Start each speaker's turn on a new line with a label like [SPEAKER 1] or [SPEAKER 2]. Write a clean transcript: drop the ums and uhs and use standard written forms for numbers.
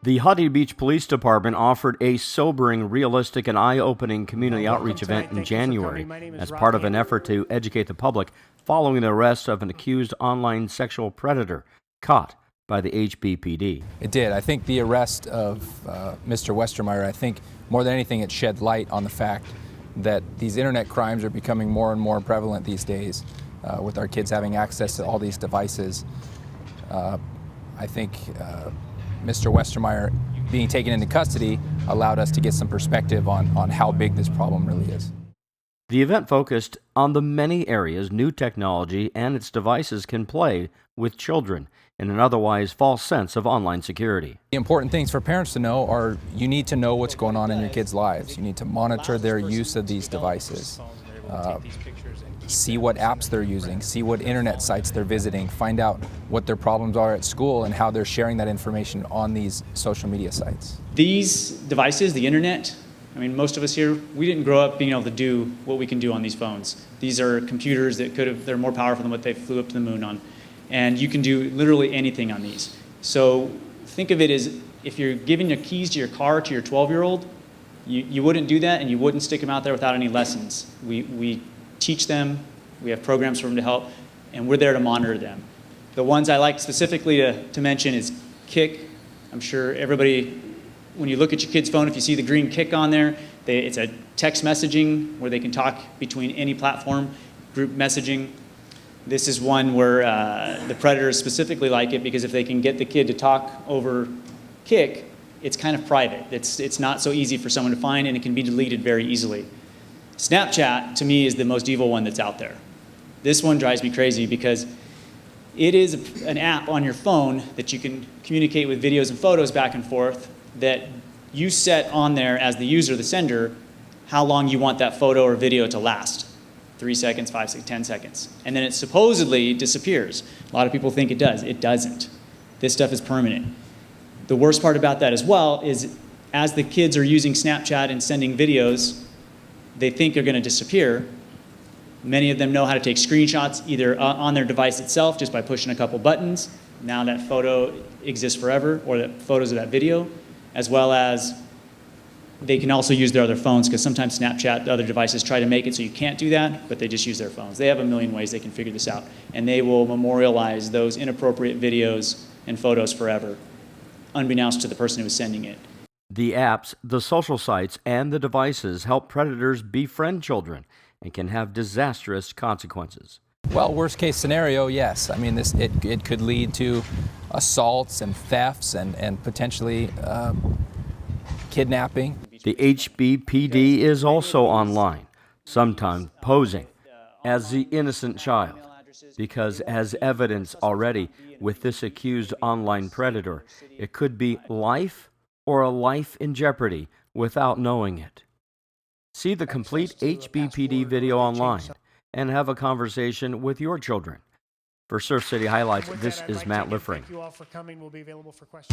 [SPEAKER 1] The Huntington Beach Police Department offered a sobering, realistic, and eye-opening community outreach event in January as part of an effort to educate the public following the arrest of an accused online sexual predator caught by the HBPD.
[SPEAKER 2] It did. I think the arrest of Mr. Westermeyer, I think more than anything, it shed light on the fact that these internet crimes are becoming more and more prevalent these days, with our kids having access to all these devices. I think Mr. Westermeyer being taken into custody allowed us to get some perspective on how big this problem really is.
[SPEAKER 1] The event focused on the many areas new technology and its devices can play with children in an otherwise false sense of online security.
[SPEAKER 2] The important things for parents to know are you need to know what's going on in your kids' lives. You need to monitor their use of these devices. See what apps they're using, see what internet sites they're visiting, find out what their problems are at school and how they're sharing that information on these social media sites.
[SPEAKER 3] These devices, the internet, I mean, most of us here, we didn't grow up being able to do what we can do on these phones. These are computers that they're more powerful than what they flew up to the moon on. And you can do literally anything on these. So think of it as if you're giving your keys to your car to your 12-year-old, you wouldn't do that and you wouldn't stick them out there without any lessons. We teach them, we have programs for them to help, and we're there to monitor them. The ones I like specifically to mention is Kik. I'm sure everybody, when you look at your kid's phone, if you see the green Kik on there, it's a text messaging where they can talk between any platform, group messaging. This is one where the predators specifically like it because if they can get the kid to talk over Kik, it's kind of private. It's not so easy for someone to find, and it can be deleted very easily. Snapchat, to me, is the most evil one that's out there. This one drives me crazy because it is an app on your phone that you can communicate with videos and photos back and forth that you set on there as the user, the sender, how long you want that photo or video to last. 3 seconds, 5 seconds, 10 seconds. And then it supposedly disappears. A lot of people think it does. It doesn't. This stuff is permanent. The worst part about that as well is as the kids are using Snapchat and sending videos, they think they're going to disappear. Many of them know how to take screenshots either on their device itself just by pushing a couple buttons. Now that photo exists forever, or the photos of that video, as well as they can also use their other phones because sometimes Snapchat, the other devices try to make it so you can't do that, but they just use their phones. They have a million ways they can figure this out, and they will memorialize those inappropriate videos and photos forever, unbeknownst to the person who was sending it.
[SPEAKER 1] The apps, the social sites, and the devices help predators befriend children and can have disastrous consequences.
[SPEAKER 2] Well, worst case scenario, yes. I mean, it could lead to assaults and thefts and potentially kidnapping.
[SPEAKER 1] The HBPD is also online, sometimes posing as the innocent child, because as evidence already with this accused online predator, it could be life or a life in jeopardy without knowing it. See the complete HBPD video online and have a conversation with your children. For Surf City Highlights, this is Matt Liffering.
[SPEAKER 4] Thank you all for coming. We'll be available for questions.